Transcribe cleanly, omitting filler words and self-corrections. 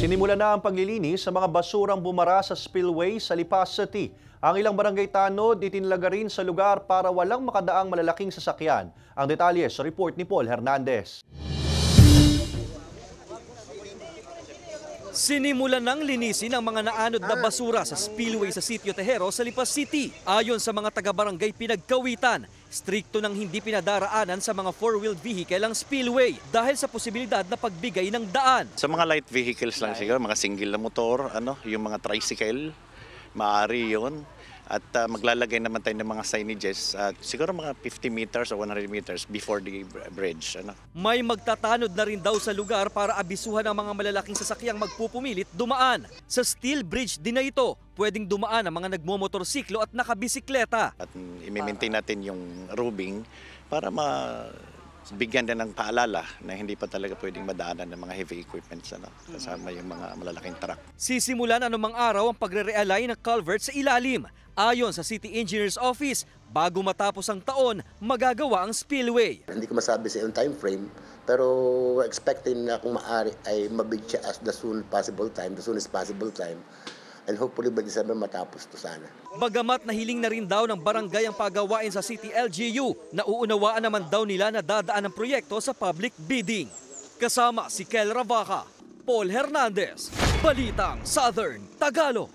Sinimula na ang paglilinis sa mga basurang bumara sa spillway sa Lipas City. Ang ilang barangay tanod itinalaga rin sa lugar para walang makadaang malalaking sasakyan. Ang detalye sa report ni Paul Hernandez. Sinimulan ng linisin ang mga naanod na basura sa spillway sa Sitio Tejero sa Lipas City. Ayon sa mga taga-barangay Pinagkawitan, strikto nang hindi pinadaraanan sa mga four-wheeled vehicle ang spillway dahil sa posibilidad na pagbigay ng daan. Sa mga light vehicles lang siguro, mga single na motor, yung mga tricycle, maaari yun. At maglalagay naman tayo ng mga signages, siguro mga 50 meters o 100 meters before the bridge. May magtatanod na rin daw sa lugar para abisuhan ang mga malalaking sasakyang magpupumilit dumaan. Sa steel bridge din na ito, pwedeng dumaan ang mga nagmomotorsiklo at nakabisikleta. At i-maintain natin yung rubing para bigyan din ng paalala na hindi pa talaga pwedeng madaanan ng mga heavy equipments kasama yung mga malalaking truck. Sisimulan anumang araw ang pagre-realign ng culvert sa ilalim. Ayon sa City Engineer's Office, bago matapos ang taon, magagawa ang spillway. Hindi ko masabi sa yung time frame, pero expecting na kung maaari ay mabig siya as the soonest possible time. And hopefully by December matapos to sana. Bagamat nahiling na rin daw ng barangay ang pagawain sa City LGU, nauunawaan naman daw nila na dadaan ang proyekto sa public bidding. Kasama si Kel Ravaca, Paul Hernandez, Balitang Southern Tagalog.